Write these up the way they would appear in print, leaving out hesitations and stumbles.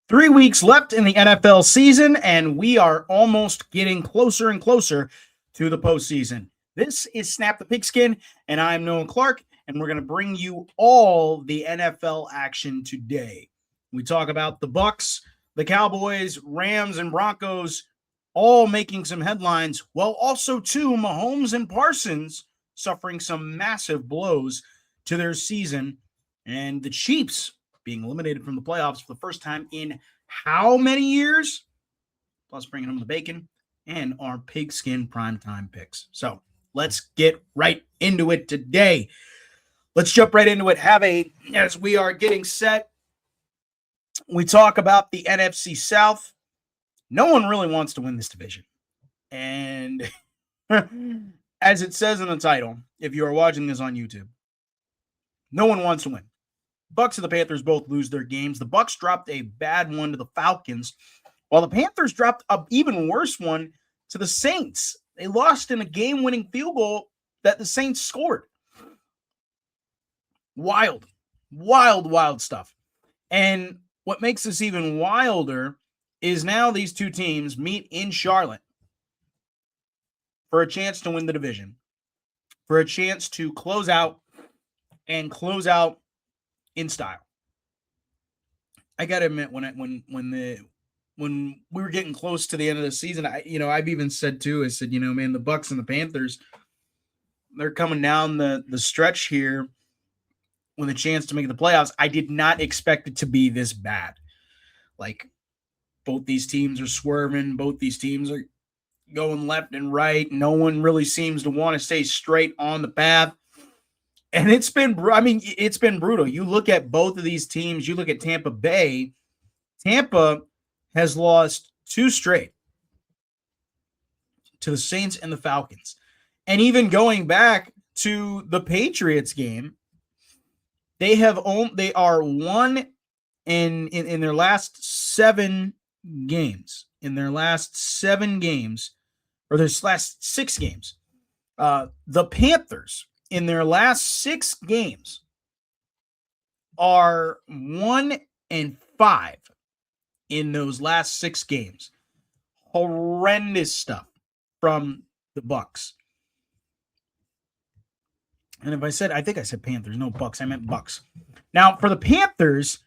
3 weeks left in the NFL season, and we are almost getting closer and closer to the postseason. This is Snap the Pigskin, and I'm Noah Clark, and we're going to bring you all the NFL action today. We talk about the Bucs, the Cowboys, Rams, and Broncos all making some headlines, while also, too, Mahomes and Parsons suffering some massive blows to their season, and the Chiefs being eliminated from the playoffs for the first time in how many years? Plus bringing home the bacon and our Pigskin primetime picks. So let's get right into it today. Let's jump right into it. As we are getting set, we talk about the NFC South. No one really wants to win this division. And as it says in the title, if you are watching this on YouTube, no one wants to win. Bucs and the Panthers both lose their games. The Bucs dropped a bad one to the Falcons, while the Panthers dropped an even worse one to the Saints. They lost in a game-winning field goal that the Saints scored. Wild stuff. And what makes this even wilder is now these two teams meet in Charlotte for a chance to win the division, for a chance to close out in style. I gotta admit, when we were getting close to the end of the season, I've even said too, man, the Bucs and the Panthers, they're coming down the stretch here with a chance to make the playoffs. I did not expect it to be this bad. Like, both these teams are swerving, both these teams are going left and right. No one really seems to want to stay straight on the path. And it's been brutal. You look at both of these teams. You look at Tampa Bay. Tampa has lost 2 straight to the Saints and the Falcons. And even going back to the Patriots game, they are 1 in their last 7 games. In their last 7 games, or their last 6 games, the Panthers in their last 6 games are 1-5 in those last 6 games. Horrendous stuff from the Bucs. And I think I said Panthers, no Bucs. I meant Bucs. Now, for the Panthers,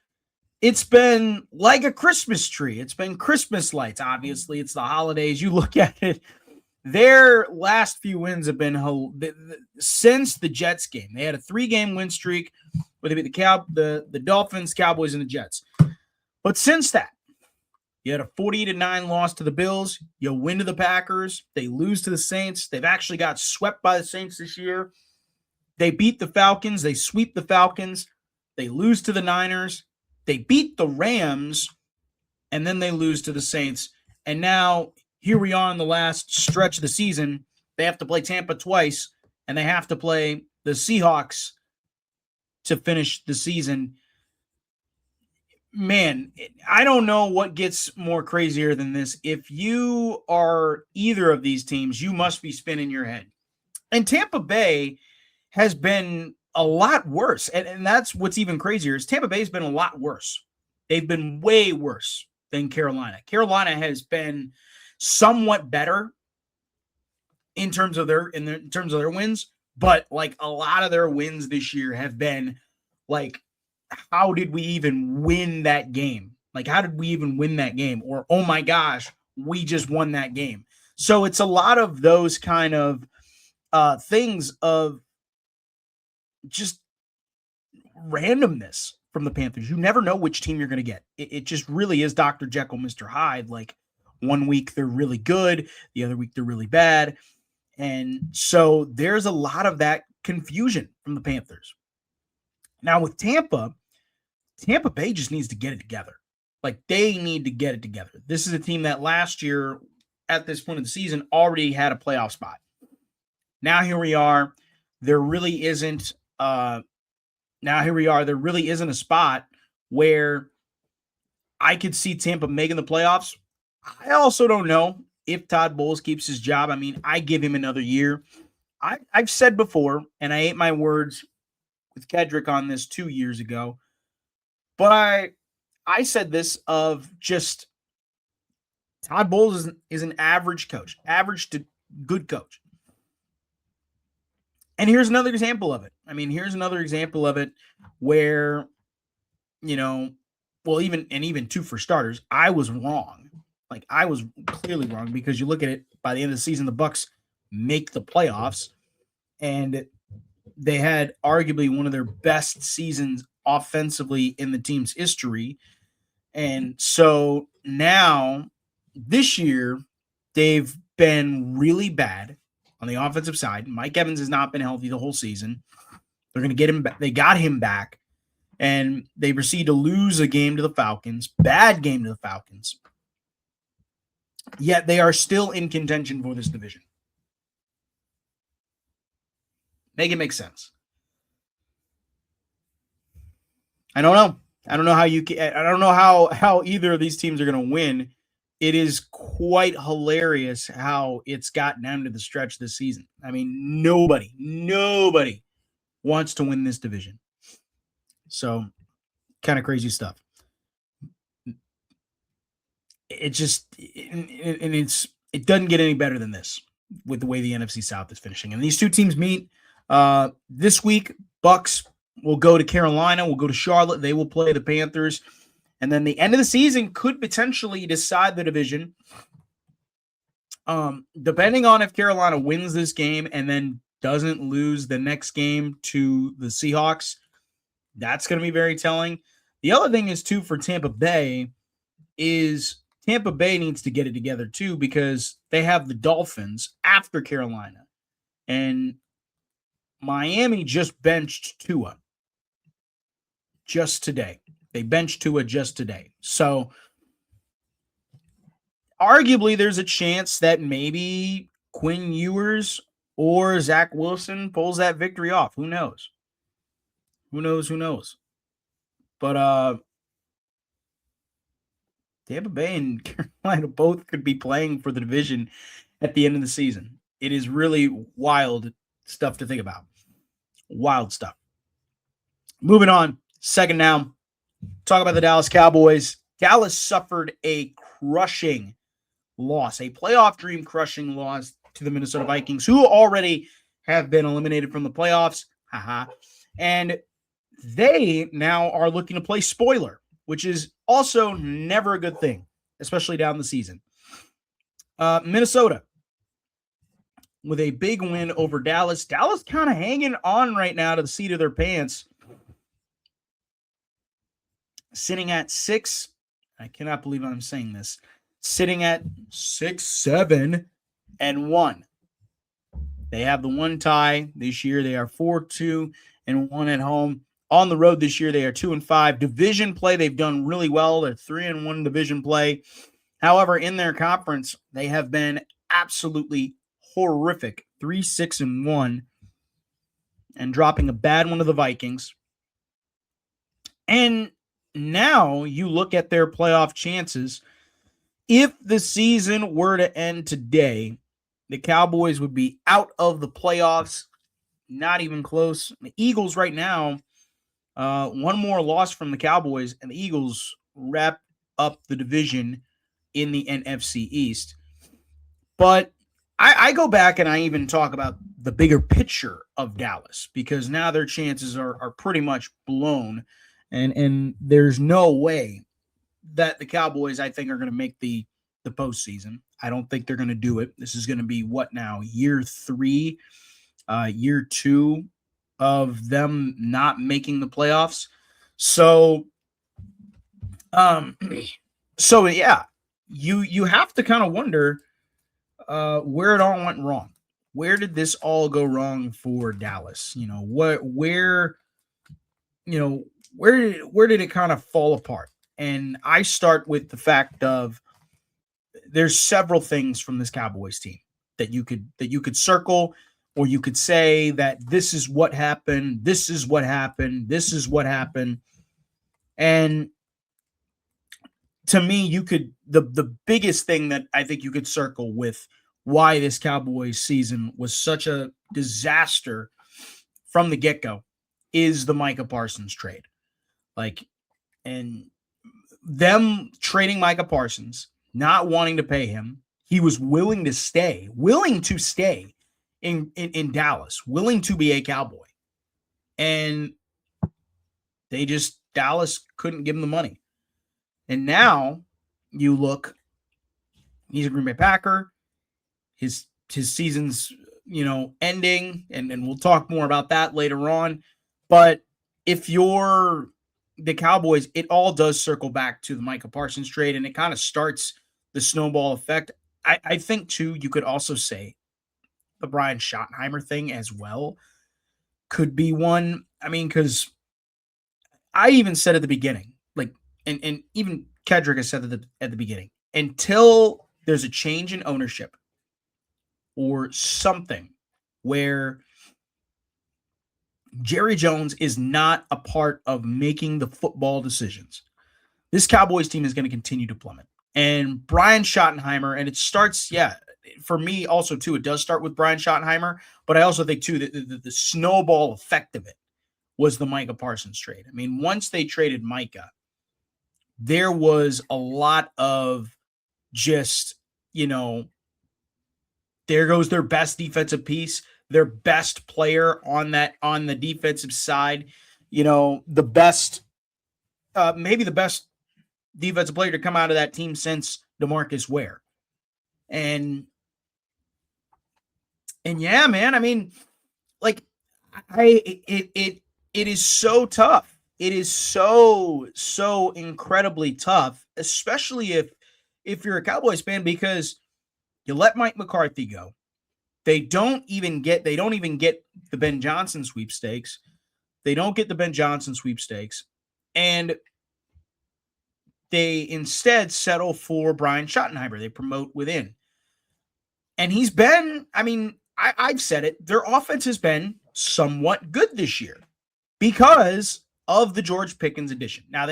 it's been like a Christmas tree. It's been Christmas lights. Obviously, it's the holidays. You look at it. Their last few wins have been since the Jets game. They had a 3-game win streak where they beat the Dolphins, Cowboys, and the Jets. But since that, you had a 40-9 loss to the Bills. You win to the Packers. They lose to the Saints. They've actually got swept by the Saints this year. They beat the Falcons. They sweep the Falcons. They lose to the Niners. They beat the Rams. And then they lose to the Saints. And now, here we are in the last stretch of the season. They have to play Tampa twice, and they have to play the Seahawks to finish the season. Man, I don't know what gets more crazier than this. If you are either of these teams, you must be spinning your head. And Tampa Bay has been a lot worse. And that's what's even crazier is Tampa Bay has been a lot worse. They've been way worse than Carolina. Carolina has been somewhat better in terms of their wins, but like a lot of their wins this year have been like, how did we even win that game? Like, how did we even win that game? Or, oh my gosh, we just won that game. So it's a lot of those kind of things of just randomness from the Panthers. You never know which team you're going to get. It just really is Dr. Jekyll, Mr. Hyde. Like, one week they're really good, the other week they're really bad. And so there's a lot of that confusion from the Panthers. Now with Tampa Bay just needs to get it together. Like, they need to get it together. This is a team that last year at this point of the season already had a playoff spot. Now here we are. There really isn't a spot where I could see Tampa making the playoffs. I also don't know if Todd Bowles keeps his job. I mean, I give him another year. I've said before, and I ate my words with Kedrick on this 2 years ago, but I said this of just Todd Bowles is an average coach, average to good coach. And here's another example of it. I mean, here's another example of it where, well, even two for starters, I was wrong. Like, I was clearly wrong, because you look at it, by the end of the season, the Bucs make the playoffs, and they had arguably one of their best seasons offensively in the team's history. And so now, this year, they've been really bad on the offensive side. Mike Evans has not been healthy the whole season. They're going to get him back. They got him back, and they proceed to lose a game to the Falcons. Bad game to the Falcons. Yet they are still in contention for this division. Make it make sense. I don't know. I don't know how either of these teams are going to win. It is quite hilarious how it's gotten down to the stretch this season. I mean, nobody wants to win this division. So, kind of crazy stuff. It doesn't get any better than this with the way the NFC South is finishing. And these two teams meet this week. Bucs will go to Carolina. We'll go to Charlotte. They will play the Panthers. And then the end of the season could potentially decide the division. Depending on if Carolina wins this game and then doesn't lose the next game to the Seahawks, that's going to be very telling. The other thing is, too, for Tampa Bay, is Tampa Bay needs to get it together, too, because they have the Dolphins after Carolina. And Miami just benched Tua just today. They benched Tua just today. So, arguably, there's a chance that maybe Quinn Ewers or Zach Wilson pulls that victory off. Who knows? Who knows? But Tampa Bay and Carolina both could be playing for the division at the end of the season. It is really wild stuff to think about. Wild stuff. Moving on. Second down. Talk about the Dallas Cowboys. Dallas suffered a crushing loss, a playoff dream crushing loss to the Minnesota Vikings, who already have been eliminated from the playoffs. And they now are looking to play spoiler, which is also never a good thing, especially down the season. Minnesota with a big win over Dallas. Dallas kind of hanging on right now to the seat of their pants. Sitting at 6. I cannot believe I'm saying this. Sitting at 6-7-1. They have the one tie this year. They are 4-2-1 at home. On the road this year, they are 2-5. Division play, they've done really well. They're 3-1 division play. However, in their conference, they have been absolutely horrific. 3-6-1, and dropping a bad one to the Vikings. And now you look at their playoff chances. If the season were to end today, the Cowboys would be out of the playoffs. Not even close. The Eagles right now, one more loss from the Cowboys, and the Eagles wrap up the division in the NFC East. But I go back and I even talk about the bigger picture of Dallas, because now their chances are pretty much blown. And there's no way that the Cowboys, I think, are going to make the postseason. I don't think they're going to do it. This is going to be what now? Year 3, year 2 of them not making the playoffs. So yeah, you have to kind of wonder where it all went wrong. Where did this all go wrong for Dallas? Where did it kind of fall apart? And I start with the fact of there's several things from this Cowboys team that you could circle, or you could say that this is what happened, this is what happened, this is what happened. And to me, the biggest thing that I think you could circle with why this Cowboys season was such a disaster from the get-go is the Micah Parsons trade. And them trading Micah Parsons, not wanting to pay him. He was willing to stay in Dallas, willing to be a Cowboy. And Dallas couldn't give him the money. And now you look, he's a Green Bay Packer. His season's, ending, and we'll talk more about that later on. But if you're the Cowboys, it all does circle back to the Micah Parsons trade, and it kind of starts the snowball effect. I think, too, you could also say the Brian Schottenheimer thing as well could be one. I mean, because I even said at the beginning, and even Kedrick has said at the beginning, until there's a change in ownership or something where Jerry Jones is not a part of making the football decisions, this Cowboys team is going to continue to plummet. And Brian Schottenheimer, and it starts, for me also, too, it does start with Brian Schottenheimer, but I also think, too, that the snowball effect of it was the Micah Parsons trade. I mean, once they traded Micah, there was a lot of just, there goes their best defensive piece, their best player on the defensive side, the best, maybe the best defensive player to come out of that team since DeMarcus Ware. And yeah, man, I mean, it is so tough. It is so incredibly tough, especially if you're a Cowboys fan, because you let Mike McCarthy go. They don't even get the Ben Johnson sweepstakes. They don't get the Ben Johnson sweepstakes. And they instead settle for Brian Schottenheimer. They promote within. And he's been, I mean, I've said it, their offense has been somewhat good this year because of the George Pickens addition. Now,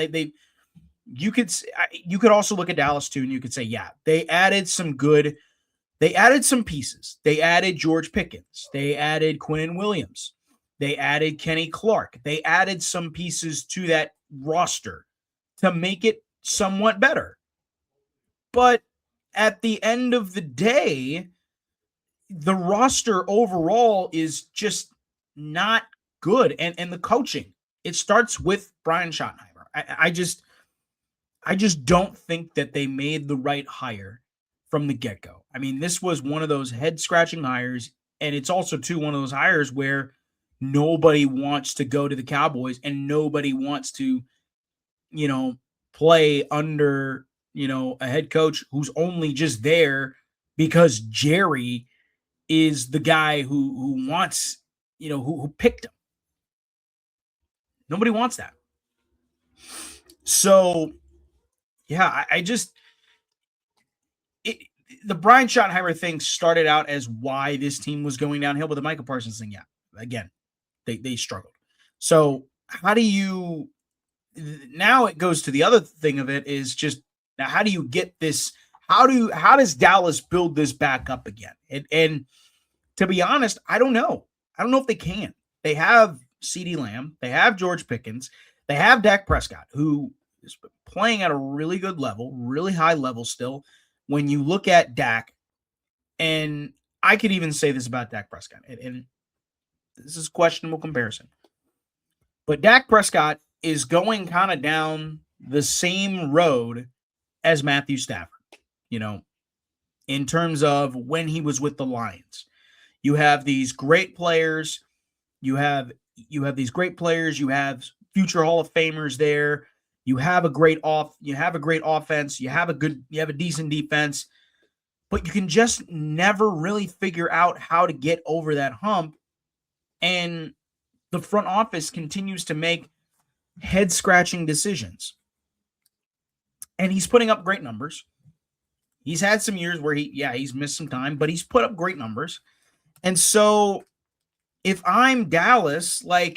you could also look at Dallas, too, and you could say, yeah, they added some pieces. They added George Pickens. They added Quinnen Williams. They added Kenny Clark. They added some pieces to that roster to make it somewhat better. But at the end of the day, the roster overall is just not good. And the coaching, it starts with Brian Schottenheimer. I just don't think that they made the right hire from the get-go. I mean, this was one of those head-scratching hires, and it's also, too, one of those hires where nobody wants to go to the Cowboys and nobody wants to, play under, a head coach who's only just there because Jerry is the guy who wants, who picked him. Nobody wants that. So, yeah, the Brian Schottenheimer thing started out as why this team was going downhill, but the Micah Parsons thing, yeah, again, they struggled. So how do you, now it goes to the other thing of it is just, now how do you get this, how does Dallas build this back up again? And to be honest, I don't know. I don't know if they can. They have CeeDee Lamb. They have George Pickens. They have Dak Prescott, who is playing at a really good level, really high level still. When you look at Dak, and I could even say this about Dak Prescott, and this is questionable comparison, but Dak Prescott is going kind of down the same road as Matthew Stafford, in terms of when he was with the Lions. You have these great players. You have these great players. You have future Hall of Famers there. You have a great offense. You have a decent defense, but you can just never really figure out how to get over that hump. And the front office continues to make head-scratching decisions. And he's putting up great numbers. He's had some years where he's missed some time, but he's put up great numbers. And so if I'm Dallas, where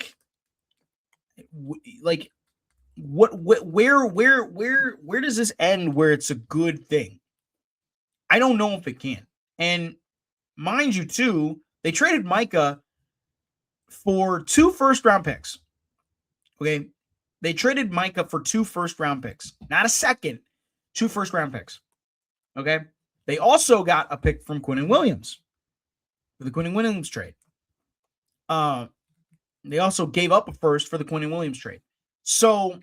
does this end where it's a good thing? I don't know if it can. And mind you, too, they traded Micah for 2 first-round picks. Okay. They traded Micah for 2 first-round picks. Not a second, 2 first-round picks. Okay? They also got a pick from Quinnen Williams for the Quinnen Williams trade. They also gave up a first for the Quinnen Williams trade. So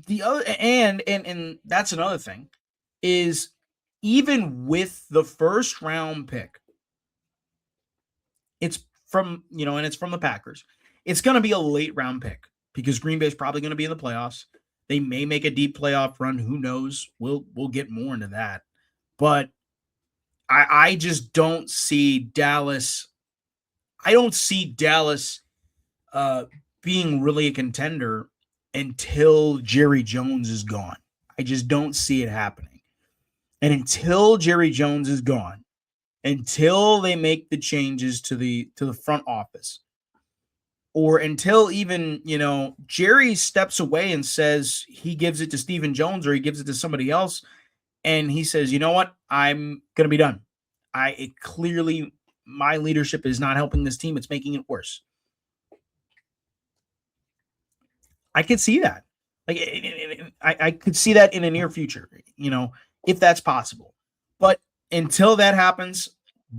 the other and that's another thing is even with the first round pick, it's from, and it's from the Packers. It's going to be a late round pick because Green Bay is probably going to be in the playoffs. They may make a deep playoff run. Who knows? We'll get more into that. But I just don't see Dallas. I don't see Dallas being really a contender until Jerry Jones is gone. I just don't see it happening. And until Jerry Jones is gone, until they make the changes to the front office, or until even, Jerry steps away and says he gives it to Stephen Jones or he gives it to somebody else, and he says, you know what, I'm going to be done. Clearly, my leadership is not helping this team. It's making it worse. I could see that. I could see that in the near future, if that's possible. But until that happens,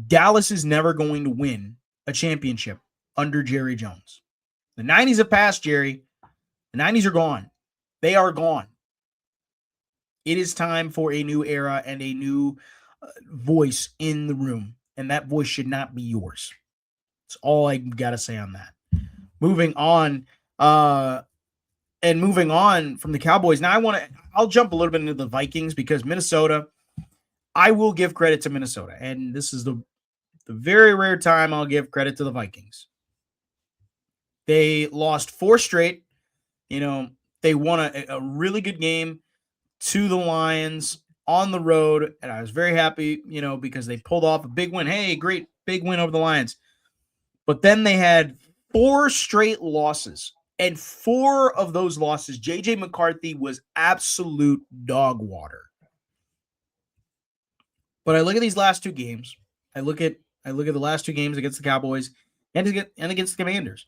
Dallas is never going to win a championship under Jerry Jones. The 90s have passed, Jerry. The 90s are gone. They are gone. It is time for a new era and a new voice in the room. And that voice should not be yours. That's all I got to say on that. Moving on from the Cowboys. Now I'll jump a little bit into the Vikings because Minnesota, I will give credit to Minnesota. And this is the very rare time I'll give credit to the Vikings. They lost 4 straight. They won a really good game to the Lions on the road. And I was very happy, because they pulled off a big win. Hey, great big win over the Lions. But then they had 4 straight losses. And 4 of those losses, J.J. McCarthy was absolute dog water. But I look at these last 2 games. I look at the last 2 games against the Cowboys and against the Commanders.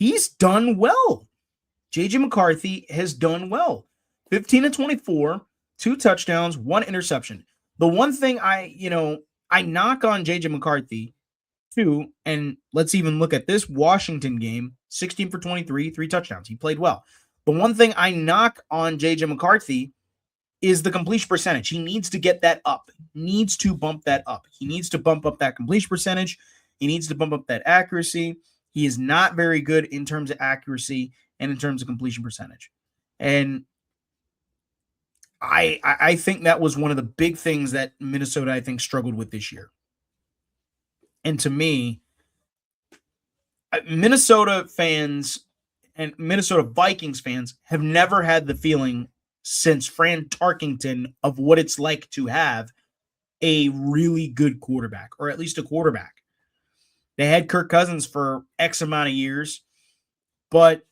He's done well. J.J. McCarthy has done well. 15-24, 2 touchdowns, 1 interception. The one thing I knock on J.J. McCarthy too, and let's even look at this Washington game, 16 for 23, 3 touchdowns. He played well. The one thing I knock on J.J. McCarthy is the completion percentage. He needs to get that up. Needs to bump that up. He needs to bump up that completion percentage. He needs to bump up that accuracy. He is not very good in terms of accuracy and in terms of completion percentage. And I think that was one of the big things that Minnesota, I think, struggled with this year. And to me, Minnesota fans and Minnesota Vikings fans have never had the feeling since Fran Tarkenton of what it's like to have a really good quarterback, or at least a quarterback. They had Kirk Cousins for X amount of years, but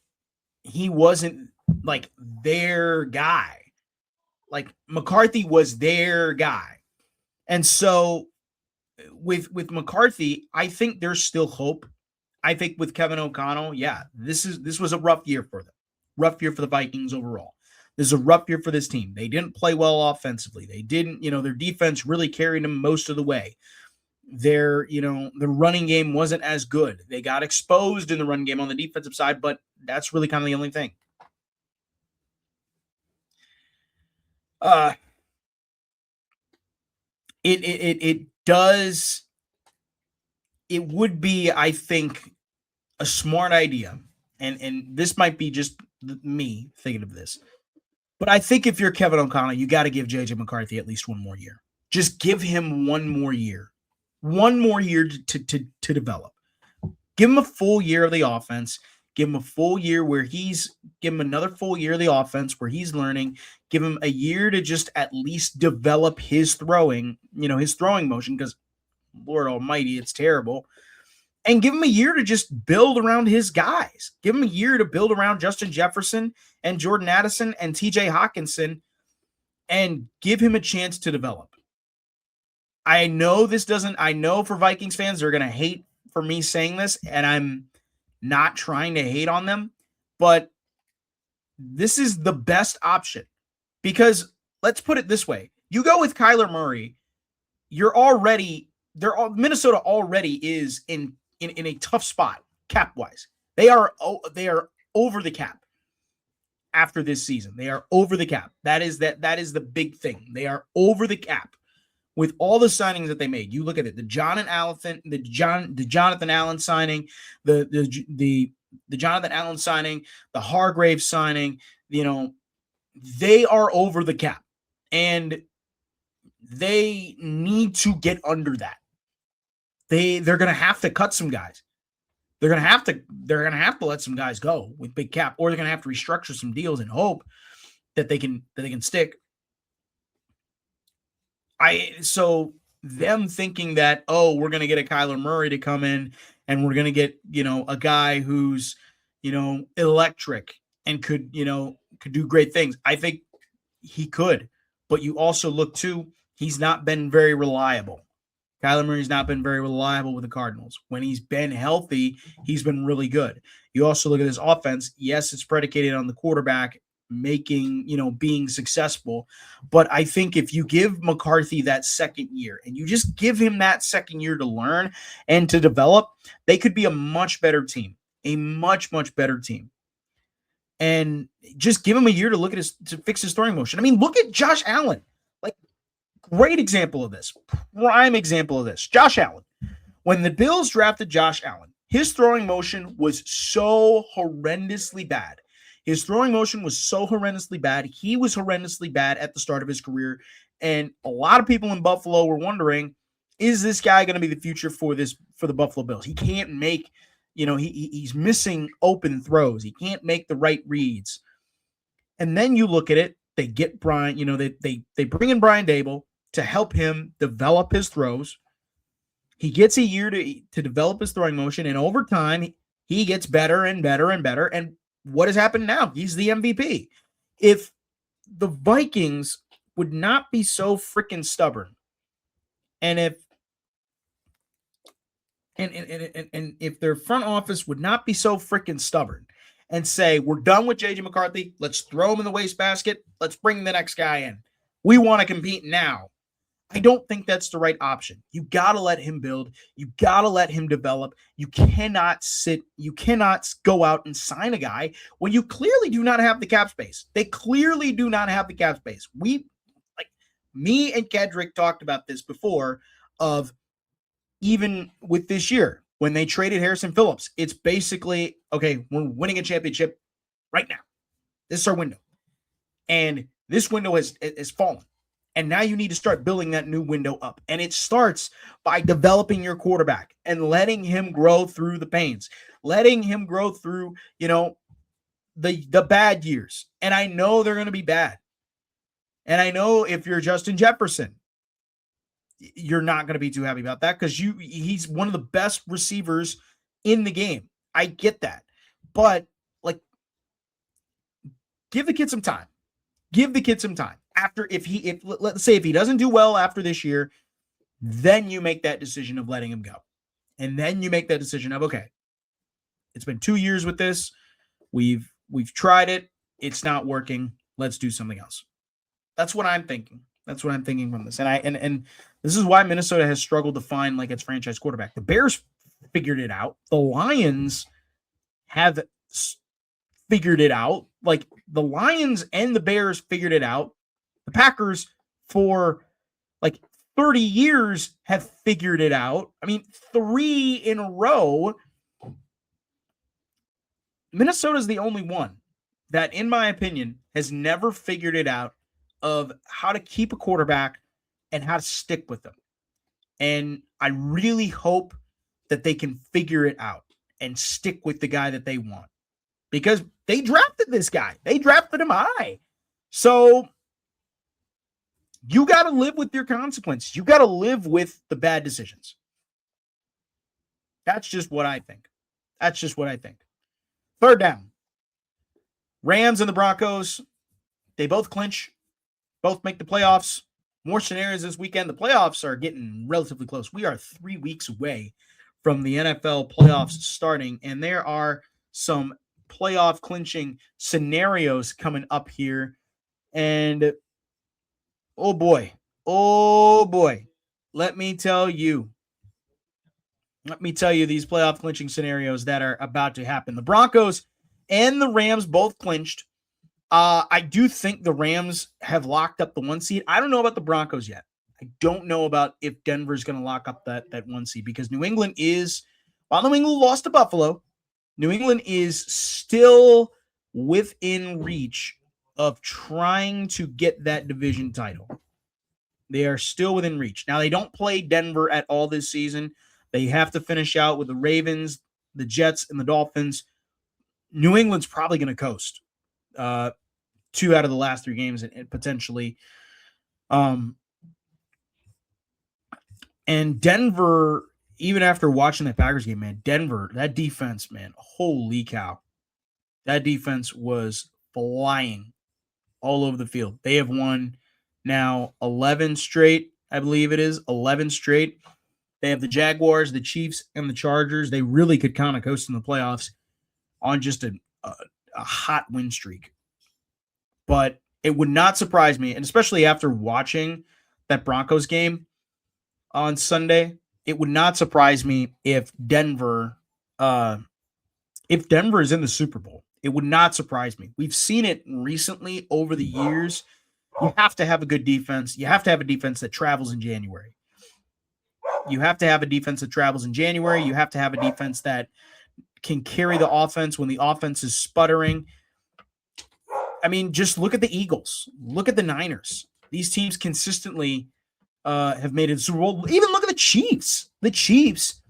he wasn't like their guy. Like McCarthy was their guy. And so with McCarthy, I think there's still hope. I think with Kevin O'Connell, yeah, this was a rough year for them. Rough year for the Vikings overall. This is a rough year for this team. They didn't play well offensively. They didn't, their defense really carried them most of the way. Their running game wasn't as good. They got exposed in the run game on the defensive side, but that's really kind of the only thing. It would be, I think, a smart idea, and this might be just me thinking of this, but I think if you're Kevin O'Connell, you got to give J.J. McCarthy at least 1 more year. Just give him 1 more year. 1 more year to develop. Give him a full year of the offense. Give him a full year give him another full year of the offense where he's learning. Give him a year to just at least develop his throwing motion, because Lord Almighty, it's terrible. And give him a year to just build around his guys. Give him a year to build around Justin Jefferson and Jordan Addison and TJ Hawkinson, and give him a chance to develop. I know for Vikings fans, they're going to hate for me saying this, and I'm not trying to hate on them, but this is the best option because let's put it this way. You go with Kyler Murray, Minnesota already is in a tough spot cap wise. They are over the cap after this season. They are over the cap. That is the big thing. They are over the cap with all the signings that they made. You look at it, the Jonathan Allen signing, the Jonathan Allen signing, the Hargrave signing, they are over the cap. And they need to get under that. They're going to have to cut some guys. They're going to have to let some guys go with big cap, or they're going to have to restructure some deals and hope that they can stick. So them thinking that, we're going to get a Kyler Murray to come in and we're going to get, a guy who's, electric and could do great things. I think he could, but you also look too, he's not been very reliable. Kyler Murray's not been very reliable with the Cardinals. When he's been healthy, he's been really good. You also look at this offense. Yes, it's predicated on the quarterback being successful. But I think if you give McCarthy that second year and you just give him that second year to learn and to develop, they could be a much better team, a much, much better team. And just give him a year to fix his throwing motion. I mean, look at Josh Allen. Great example of this. Prime example of this. Josh Allen. When the Bills drafted Josh Allen, his throwing motion was so horrendously bad. He was horrendously bad at the start of his career. And a lot of people in Buffalo were wondering, is this guy going to be the future for the Buffalo Bills? He can't make, he's missing open throws. He can't make the right reads. And then you look at it, they get Brian, they bring in Brian Dable to help him develop his throws. He gets a year to develop his throwing motion, and over time, he gets better and better and better. And what has happened now? He's the MVP. If the Vikings would not be so freaking stubborn, and if their front office would not be so freaking stubborn and say, we're done with J.J. McCarthy, let's throw him in the wastebasket, let's bring the next guy in. We want to compete now. I don't think that's the right option. You got to let him build. You got to let him develop. You cannot go out and sign a guy when you clearly do not have the cap space. They clearly do not have the cap space. Me and Kedrick talked about this before, of even with this year when they traded Harrison Phillips. It's basically, okay, we're winning a championship right now. This is our window. And this window has fallen. And now you need to start building that new window up. And it starts by developing your quarterback and letting him grow through the pains, letting him grow through, the bad years. And I know they're going to be bad. And I know if you're Justin Jefferson, you're not going to be too happy about that because he's one of the best receivers in the game. I get that. But give the kid some time. Give the kid some time. Let's say if he doesn't do well after this year, then you make that decision of letting him go. And then you make that decision of, okay, it's been 2 years with this. We've tried it. It's not working. Let's do something else. That's what I'm thinking. That's what I'm thinking from this. And this is why Minnesota has struggled to find its franchise quarterback. The Bears figured it out. The Lions have figured it out. The Lions and the Bears figured it out. The Packers for 30 years have figured it out. I mean, 3 in a row. Minnesota's the only one that, in my opinion, has never figured it out of how to keep a quarterback and how to stick with them. And I really hope that they can figure it out and stick with the guy that they want. Because they drafted this guy. They drafted him high. So you got to live with your consequences. You got to live with the bad decisions. That's just what I think. Third down. Rams and the Broncos, they both clinch, both make the playoffs. More scenarios this weekend. The playoffs are getting relatively close. We are 3 weeks away from the NFL playoffs starting, and there are some playoff clinching scenarios coming up here. And oh boy, let me tell you these playoff clinching scenarios that are about to happen. The Broncos and the Rams both clinched. I do think the Rams have locked up the 1 seed. I don't know about the Broncos yet. I don't know about if Denver's going to lock up that 1 seed, because New England is, while New England lost to Buffalo, New England is still within reach of trying to get that division title. They are still within reach. Now, they don't play Denver at all this season. They have to finish out with the Ravens, the Jets, and the Dolphins. New England's probably going to coast 2 out of the last 3 games and potentially. And Denver, even after watching that Packers game, man, Denver, that defense, man, holy cow. That defense was flying all over the field. They have won now 11 straight, I believe it is, 11 straight. They have the Jaguars, the Chiefs, and the Chargers. They really could kind of coast in the playoffs on just a hot win streak. But it would not surprise me, and especially after watching that Broncos game on Sunday, it would not surprise me if Denver is in the Super Bowl. It would not surprise me. We've seen it recently over the years. You have to have a good defense. You have to have a defense that travels in January. You have to have a defense that travels in January. You have to have a defense that can carry the offense when the offense is sputtering. I mean, just look at the Eagles. Look at the Niners. These teams consistently have made it to the Super Bowl. Even look at the Chiefs. The Chiefs,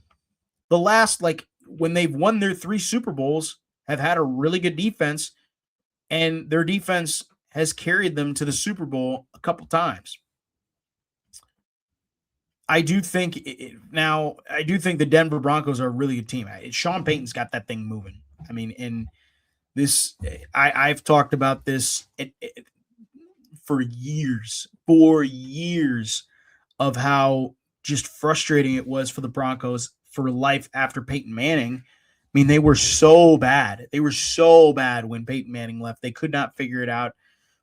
the last, when they've won their 3 Super Bowls, have had a really good defense, and their defense has carried them to the Super Bowl a couple times. I do think the Denver Broncos are a really good team. Sean Payton's got that thing moving. I mean, and this, I've talked about this for years of how just frustrating it was for the Broncos for life after Peyton Manning. I mean, they were so bad. They were so bad when Peyton Manning left. They could not figure it out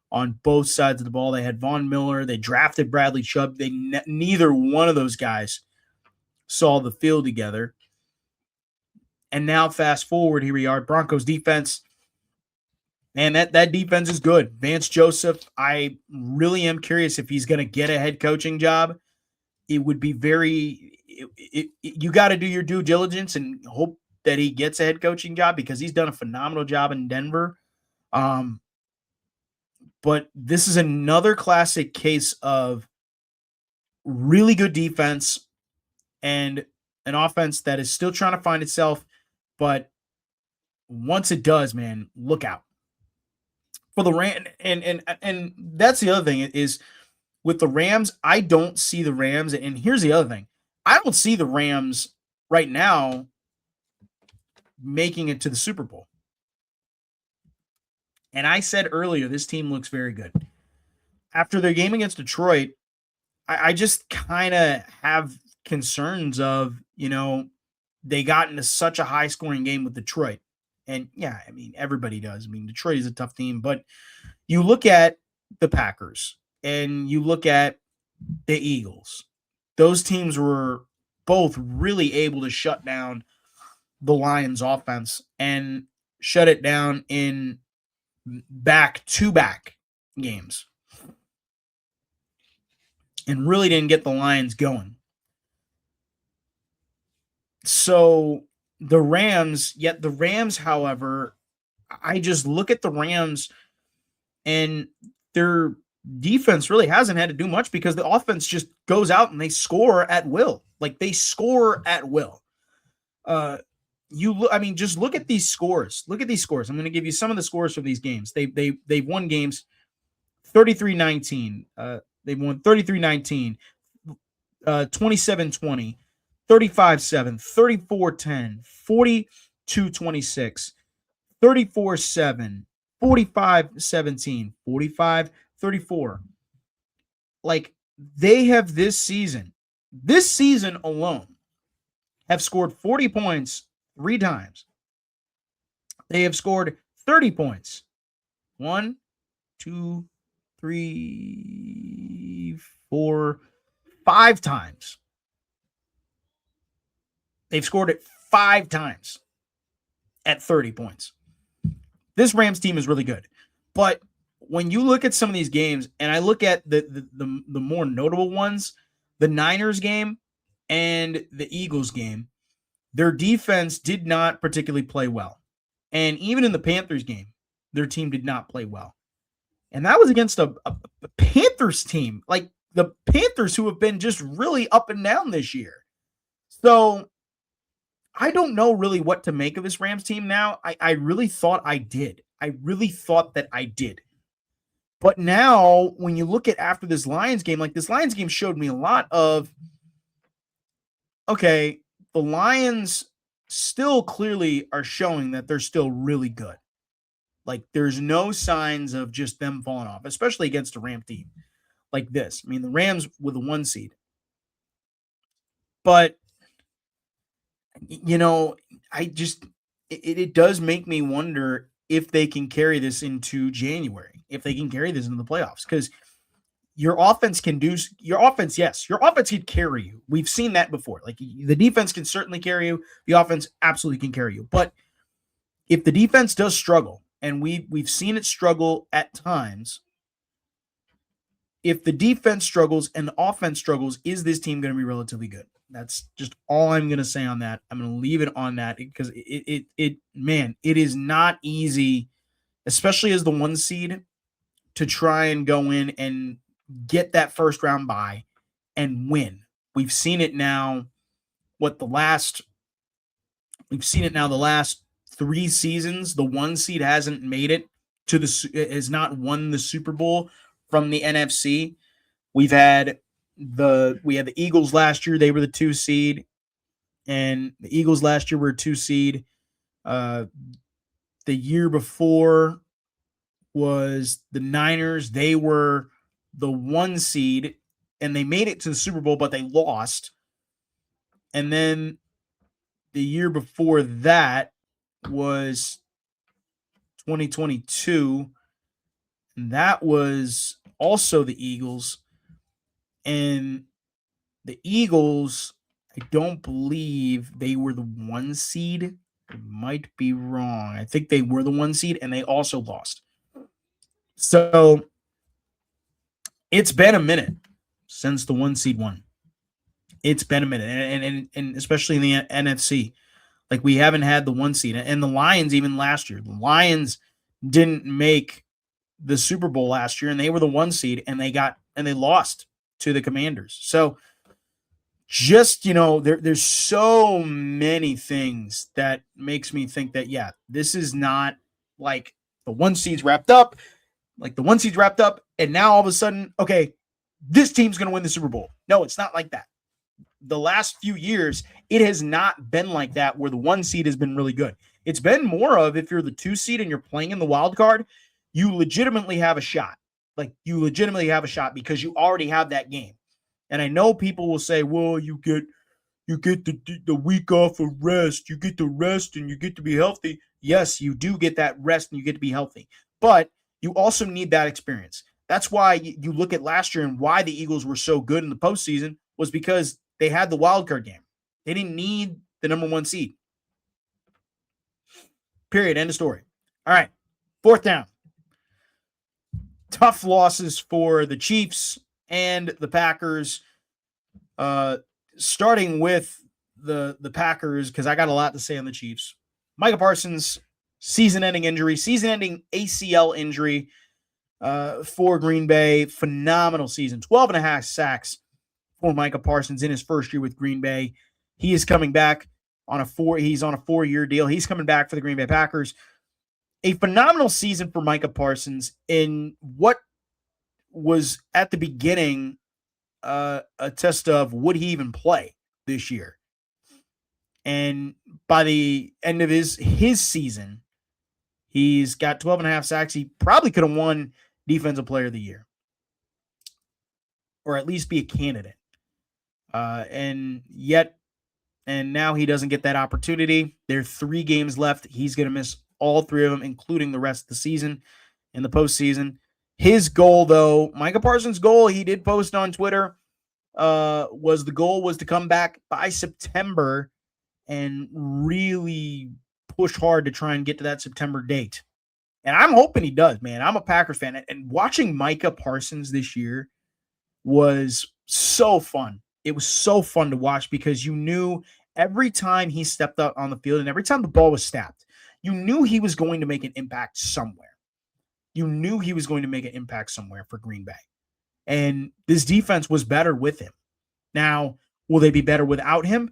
on both sides of the ball. They had Von Miller. They drafted Bradley Chubb. Neither one of those guys saw the field together. And now fast forward, here we are, Broncos defense. And that defense is good. Vance Joseph, I really am curious if he's going to get a head coaching job. It would be you got to do your due diligence and hope that he gets a head coaching job, because he's done a phenomenal job in Denver. But this is another classic case of really good defense and an offense that is still trying to find itself. But once it does, man, look out for the Rams. And that's the other thing is with the Rams. I don't see the Rams. And here's the other thing. I don't see the Rams right now making it to the Super Bowl. And I said earlier, this team looks very good. After their game against Detroit, I just kind of have concerns of, they got into such a high-scoring game with Detroit. And, yeah, I mean, everybody does. I mean, Detroit is a tough team. But you look at the Packers and you look at the Eagles. Those teams were both really able to shut down the Lions offense and shut it down in back-to-back games and really didn't get the Lions going. So the Rams, however, I just look at the Rams and their defense really hasn't had to do much, because the offense just goes out and they score at will. They score at will. Just look at these scores. Look at these scores. I'm going to give you some of the scores for these games. They've won games 33-19. They've won 33-19, 27-20, 35-7, 34-10, 42-26, 34-7, 45-17, 45-34. They have this season alone, have scored 40 points 3 times. They have scored 30 points 1, 2, 3, 4, 5 times. They've scored it 5 times at 30 points. This Rams team is really good. But when you look at some of these games, and I look at the more notable ones, the Niners game and the Eagles game, their defense did not particularly play well. And even in the Panthers game, their team did not play well. And that was against a Panthers team, like the Panthers, who have been just really up and down this year. So I don't know really what to make of this Rams team now. I really thought I did. I really thought that I did. But now, when you look at after this Lions game, like this Lions game showed me a lot of, okay, the Lions still clearly are showing that they're still really good. Like, there's no signs of just them falling off, especially against a Ram team like this. I mean, the Rams with a 1 seed. But, you know, it does make me wonder if they can carry this into January, if they can carry this into the playoffs, because your offense can carry you. We've seen that before. Like, the defense can certainly carry you. The offense absolutely can carry you. But if the defense does struggle, and we've seen it struggle at times, if the defense struggles and the offense struggles, is this team going to be relatively good? That's just all I'm going to say on that. I'm going to leave it on that because it is not easy, especially as the 1 seed, to try and go in and get that first round bye and win. We've seen it now. The last 3 seasons, the 1 seed hasn't made it has not won the Super Bowl from the NFC. We had the Eagles last year. They were the 2 seed, and the Eagles last year were a 2 seed. The year before was the Niners. They were the 1 seed, and they made it to the Super Bowl, but they lost. And then the year before that was 2022, and that was also the Eagles. And the Eagles, I don't believe they were the 1 seed. I might be wrong. I think they were the 1 seed, and they also lost. So it's been a minute since the 1 seed won. It's been a minute, and especially in the NFC. Like, we haven't had the 1 seed. And the Lions, even last year, the Lions didn't make the Super Bowl last year, and they were the 1 seed, and they lost to the Commanders. So just, there's so many things that makes me think that, yeah, this is not like the 1 seed's wrapped up. Like, the 1 seed's wrapped up, and now all of a sudden, okay, this team's going to win the Super Bowl. No, it's not like that. The last few years, it has not been like that, where the 1 seed has been really good. It's been more of, if you're the 2 seed and you're playing in the wild card, you legitimately have a shot. Like, you legitimately have a shot because you already have that game. And I know people will say, well, you get the week off of rest. You get to rest and you get to be healthy. Yes, you do get that rest and you get to be healthy. But you also need that experience. That's why you look at last year, and why the Eagles were so good in the postseason was because they had the wild card game. They didn't need the number 1 seed. Period. End of story. All right. 4th down. Tough losses for the Chiefs and the Packers. Starting with the Packers, because I got a lot to say on the Chiefs. Micah Parsons, season-ending ACL injury for Green Bay. Phenomenal season. 12.5 sacks for Micah Parsons in his first year with Green Bay. He is coming back he's on a 4-year deal. He's coming back for the Green Bay Packers. A phenomenal season for Micah Parsons in what was at the beginning a test of, would he even play this year? And by the end of his season, he's got 12.5 sacks. He probably could have won Defensive Player of the Year, or at least be a candidate. And yet and now he doesn't get that opportunity. There are 3 games left. He's going to miss all 3 of them, including the rest of the season in the postseason. His goal, though, Micah Parsons' goal, he did post on Twitter, was to come back by September and really push hard to try and get to that September date. And I'm hoping he does, man. I'm a Packers fan, and watching Micah Parsons this year was so fun. It was so fun to watch because you knew every time he stepped out on the field and every time the ball was snapped, you knew he was going to make an impact somewhere. You knew he was going to make an impact somewhere for Green Bay. And this defense was better with him. Now, will they be better without him?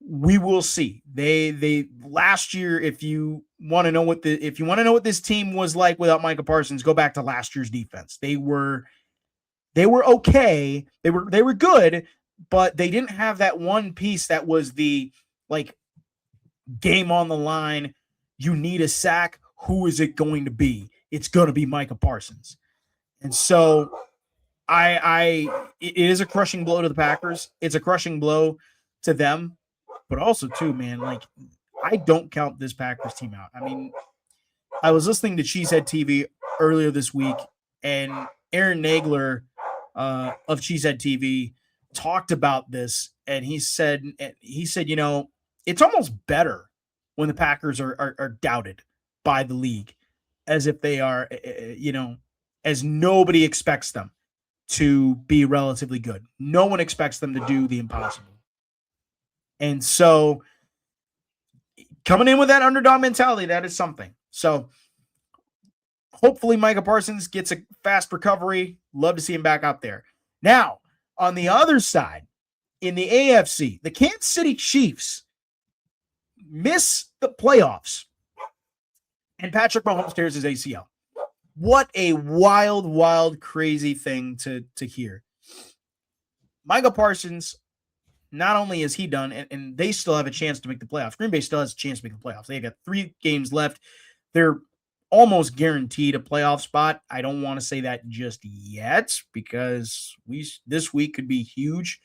We will see. They last year, if you want to know what this team was like without Micah Parsons, go back to last year's defense. They were okay. They were good, but they didn't have that one piece that was the like game on the line. You need a sack. Who is it going to be? It's going to be Micah Parsons. And so it is a crushing blow to the Packers. It's a crushing blow to them, but also too, man, like I don't count this Packers team out. I mean, I was listening to Cheesehead TV earlier this week, and Aaron Nagler of Cheesehead TV talked about this, and he said, you know, it's almost better when the Packers are doubted by the league, as if they are, you know, as nobody expects them to be relatively good. No one expects them to do the impossible. And so coming in with that underdog mentality, that is something. So hopefully Micah Parsons gets a fast recovery. Love to see him back out there. Now, on the other side, in the AFC, the Kansas City Chiefs miss the playoffs, and Patrick Mahomes tears his ACL. What a wild, wild, crazy thing to hear. Micah Parsons, not only is he done, and they still have a chance to make the playoffs. Green Bay still has a chance to make the playoffs. They got 3 games left. They're almost guaranteed a playoff spot. I don't want to say that just yet because this week could be huge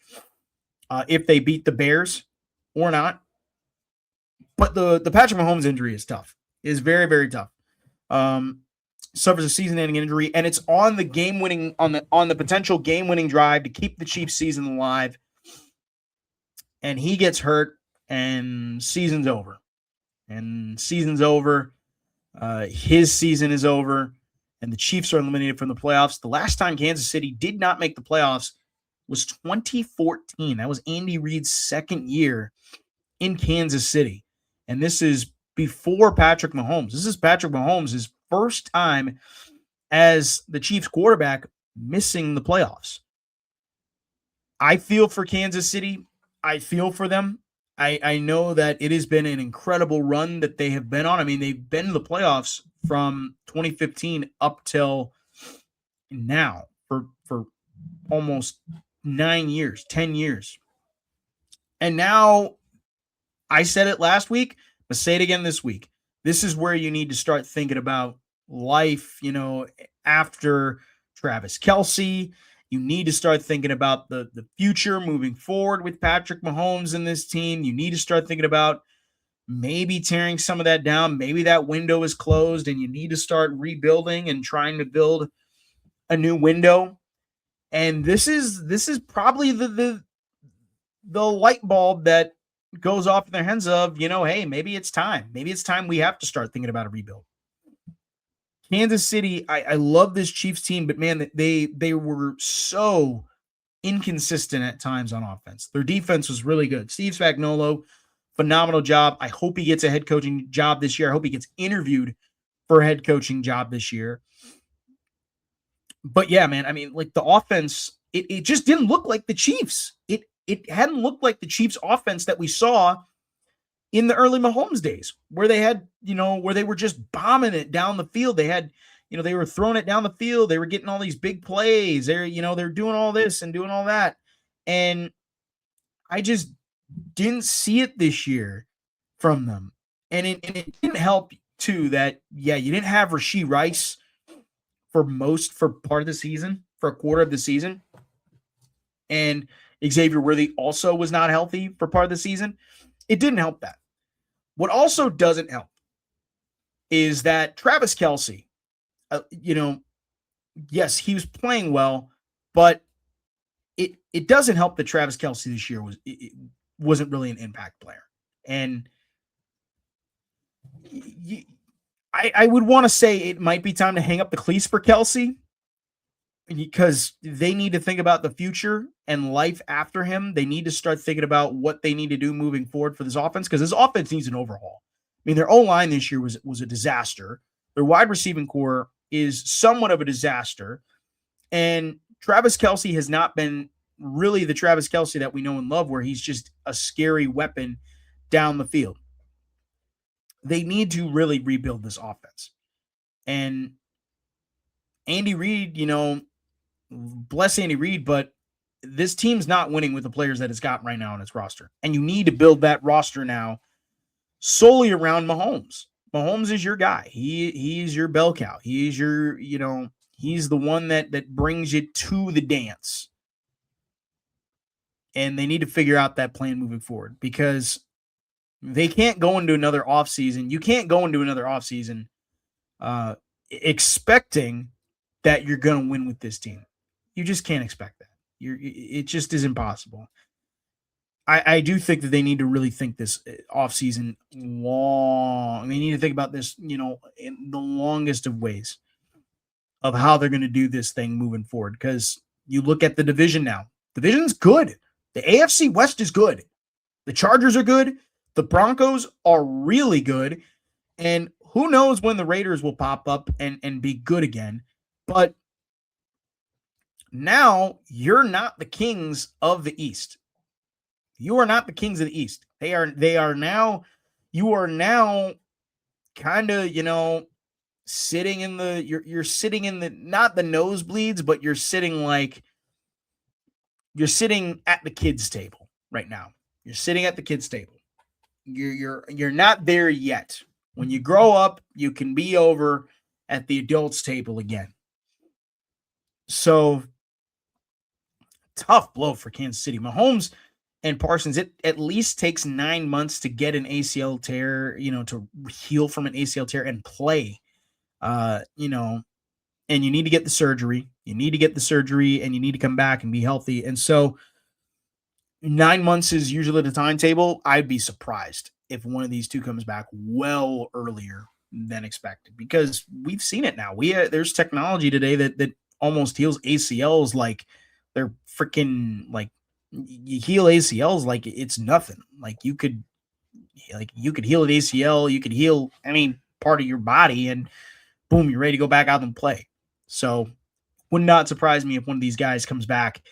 if they beat the Bears or not. But the Patrick Mahomes injury is tough. It is very, very tough. Suffers a season-ending injury, and it's on the game-winning on the potential game-winning drive to keep the Chiefs' season alive. And he gets hurt, and season's over. His season is over, and the Chiefs are eliminated from the playoffs. The last time Kansas City did not make the playoffs was 2014. That was Andy Reid's second year in Kansas City. And this is before Patrick Mahomes. This is Patrick Mahomes' first time as the Chiefs quarterback missing the playoffs. I feel for Kansas City. I feel for them. I know that it has been an incredible run that they have been on. I mean, they've been in the playoffs from 2015 up till now for almost 9 years, 10 years. And now, I said it last week, but say it again this week. This is where you need to start thinking about life, you know, after Travis Kelce. You need to start thinking about the future moving forward with Patrick Mahomes and this team. You need to start thinking about maybe tearing some of that down. Maybe that window is closed and you need to start rebuilding and trying to build a new window. And this is probably the light bulb that goes off in their heads of, you know, hey, maybe it's time. Maybe it's time we have to start thinking about a rebuild. Kansas City, I love this Chiefs team, but man, they were so inconsistent at times on offense. Their defense was really good. Steve Spagnuolo, phenomenal job. I hope he gets a head coaching job this year. I hope he gets interviewed for a head coaching job this year. But yeah, man, I mean, like the offense, it just didn't look like the Chiefs. It hadn't looked like the Chiefs offense that we saw in the early Mahomes days, where they had, you know, where they were just bombing it down the field. They had, you know, they were throwing it down the field. They were getting all these big plays. They're doing all this and doing all that. And I just didn't see it this year from them. And it didn't help too that, yeah, you didn't have Rashee Rice for part of the season, for a quarter of the season. And Xavier Worthy also was not healthy for part of the season. It didn't help that. What also doesn't help is that Travis Kelce, yes, he was playing well, but it doesn't help that Travis Kelce this year wasn't really an impact player. And I would want to say it might be time to hang up the cleats for Kelce, because they need to think about the future and life after him. They need to start thinking about what they need to do moving forward for this offense, because this offense needs an overhaul. I mean, their O-line this year was a disaster. Their wide receiving core is somewhat of a disaster. And Travis Kelce has not been really the Travis Kelce that we know and love, where he's just a scary weapon down the field. They need to really rebuild this offense. And Andy Reid, bless Andy Reid, but this team's not winning with the players that it's got right now on its roster. And you need to build that roster now solely around Mahomes. Mahomes is your guy. He's your bell cow. He's your, he's the one that brings you to the dance. And they need to figure out that plan moving forward, because they can't go into another offseason. You can't go into another offseason expecting that you're going to win with this team. You just can't expect that. It just is impossible. I do think that they need to really think this offseason long. They need to think about this, in the longest of ways of how they're going to do this thing moving forward. Because you look at the division now. Division's good. The AFC West is good. The Chargers are good. The Broncos are really good. And who knows when the Raiders will pop up and be good again. But now you're not the kings of the East. You are not the kings of the East. You are now kind of, sitting in you're sitting in the, not the nosebleeds, but you're sitting at the kids' table right now. You're sitting at the kids' table. You're not there yet. When you grow up, you can be over at the adults' table again. So, tough blow for Kansas City. Mahomes and Parsons, it at least takes 9 months to get an ACL tear, to heal from an ACL tear and play, and you need to get the surgery. You need to get the surgery, and you need to come back and be healthy. And so 9 months is usually the timetable. I'd be surprised if one of these two comes back well earlier than expected, because we've seen it now. There's technology today that almost heals ACLs like they're freaking, like, you heal ACLs like it's nothing. Like you could heal an ACL, you could heal any part of your body, and boom, you're ready to go back out and play. So would not surprise me if one of these guys comes back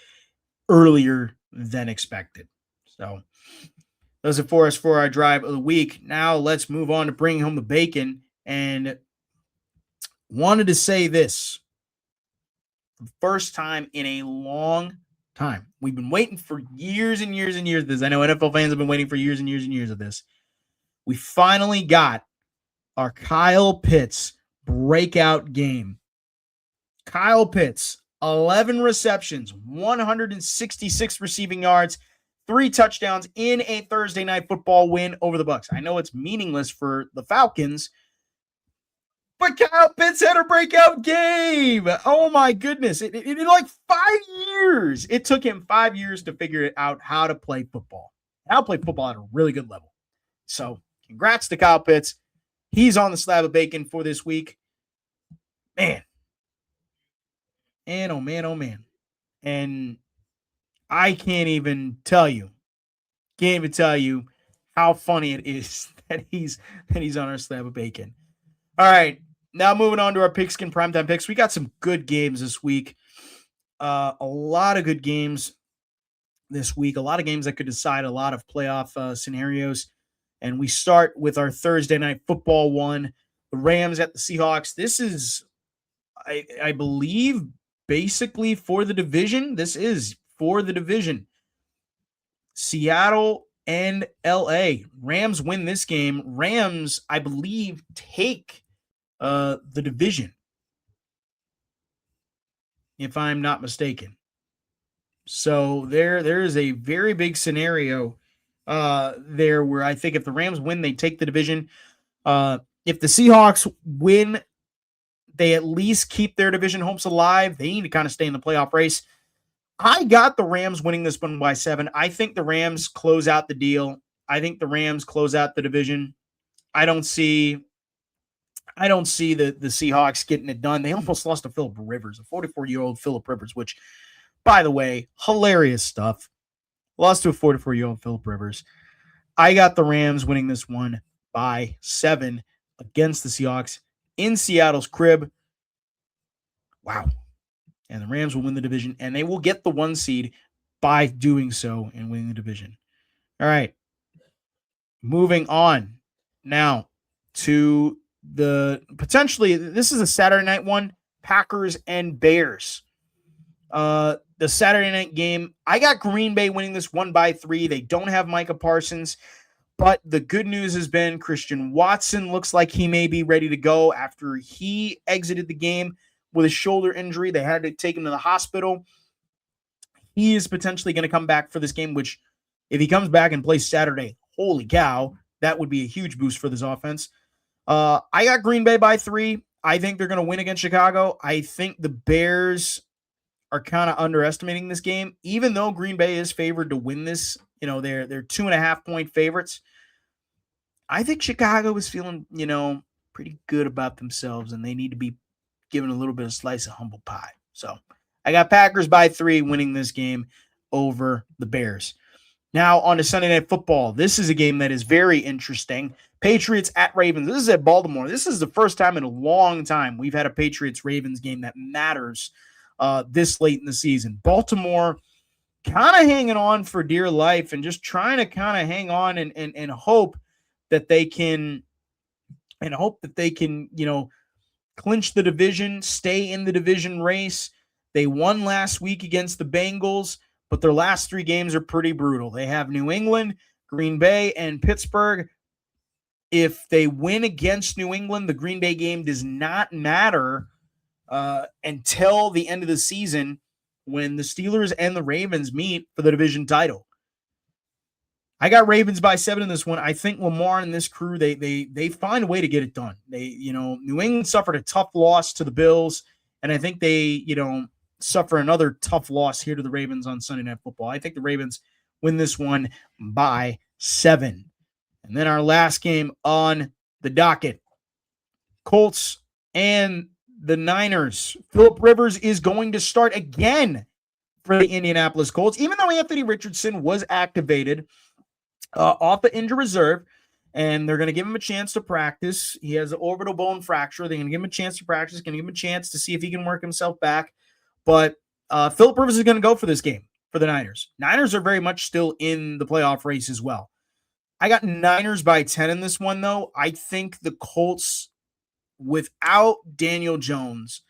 earlier than expected. So those are for us for our drive of the week. Now let's move on to bringing home the bacon. And wanted to say this, for the first time in a long time. We've been waiting for years and years and years of this. I know NFL fans have been waiting for years and years and years of this. We finally got our Kyle Pitts breakout game. Kyle Pitts, 11 receptions, 166 receiving yards, 3 touchdowns in a Thursday night football win over the Bucs. I know it's meaningless for the Falcons, but Kyle Pitts had a breakout game. Oh my goodness. It like 5 years. It took him 5 years to figure out how to play football. How to play football at a really good level. So congrats to Kyle Pitts. He's on the slab of bacon for this week. Man. And oh man, oh man. And I can't even tell you how funny it is that he's on our slab of bacon. All right. Now moving on to our Pigskin primetime picks. We got some good games this week. A lot of good games this week. A lot of games that could decide a lot of playoff scenarios. And we start with our Thursday night football one. The Rams at the Seahawks. This is, I believe, basically for the division. This is for the division. Seattle and LA. Rams win this game. Rams, I believe, take the division, if I'm not mistaken. So there is a very big scenario there where I think if the Rams win, they take the division. If the Seahawks win, they at least keep their division hopes alive. They need to kind of stay in the playoff race. I got the Rams winning this one by 7. I think the Rams close out the deal. I think the Rams close out the division. I don't see the Seahawks getting it done. They almost lost to Philip Rivers, a 44-year-old Philip Rivers, which, by the way, hilarious stuff. Lost to a 44-year-old Philip Rivers. I got the Rams winning this one by 7 against the Seahawks in Seattle's crib. Wow. And the Rams will win the division, and they will get the 1 seed by doing so and winning the division. All right. Moving on now to the potentially, this is a Saturday night one, Packers and Bears. The Saturday night game, I got Green Bay winning this 1 by 3. They don't have Micah Parsons, but the good news has been Christian Watson looks like he may be ready to go after he exited the game with a shoulder injury. They had to take him to the hospital. He is potentially going to come back for this game, which if he comes back and plays Saturday, holy cow, that would be a huge boost for this offense. I got Green Bay by 3. I think they're going to win against Chicago. I think the Bears are kind of underestimating this game, even though Green Bay is favored to win this. You know, they're 2.5-point favorites. I think Chicago is feeling, pretty good about themselves, and they need to be given a little bit of slice of humble pie. So I got Packers by 3 winning this game over the Bears. Now on to Sunday Night Football. This is a game that is very interesting. Patriots at Ravens. This is at Baltimore. This is the first time in a long time we've had a Patriots-Ravens game that matters this late in the season. Baltimore kind of hanging on for dear life and just trying to kind of hang on and hope that they can clinch the division, stay in the division race. They won last week against the Bengals, but their last 3 games are pretty brutal. They have New England, Green Bay, and Pittsburgh. If they win against New England, the Green Bay game does not matter until the end of the season when the Steelers and the Ravens meet for the division title. I got Ravens by 7 in this one. I think Lamar and this crew, they find a way to get it done. New England suffered a tough loss to the Bills, and I think they, suffer another tough loss here to the Ravens on Sunday Night Football. I think the Ravens win this one by 7. And then our last game on the docket, Colts and the Niners. Philip Rivers is going to start again for the Indianapolis Colts, even though Anthony Richardson was activated off the injured reserve, and they're going to give him a chance to practice. He has an orbital bone fracture. They're going to give him a chance to practice, going to give him a chance to see if he can work himself back. But Philip Rivers is going to go for this game for the Niners. Niners are very much still in the playoff race as well. I got Niners by 10 in this one, though. I think the Colts, without Daniel Jones,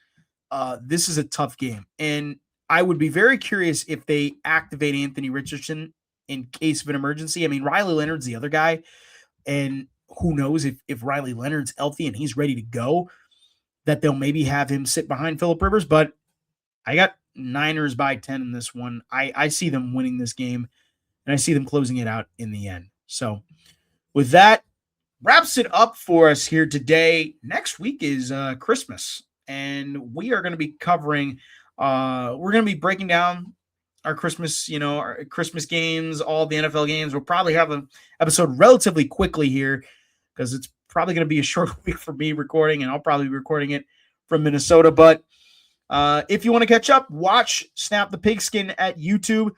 this is a tough game. And I would be very curious if they activate Anthony Richardson in case of an emergency. I mean, Riley Leonard's the other guy, and who knows if Riley Leonard's healthy and he's ready to go, that they'll maybe have him sit behind Philip Rivers. But I got Niners by 10 in this one. I see them winning this game, and I see them closing it out in the end. So with that, wraps it up for us here today. Next week is Christmas, and we are going to be covering, we're going to be breaking down our Christmas, our Christmas games, all the NFL games. We'll probably have an episode relatively quickly here because it's probably going to be a short week for me recording, and I'll probably be recording it from Minnesota. But if you want to catch up, watch Snap the Pigskin at YouTube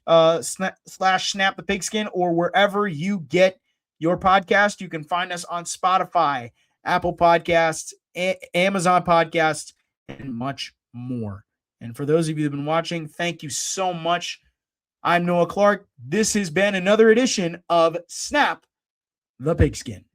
/Snap the Pigskin, or wherever you get your podcast. You can find us on Spotify, Apple Podcasts, Amazon Podcasts, and much more. And for those of you who have been watching, thank you so much. I'm Noah Clark. This has been another edition of Snap the Pigskin.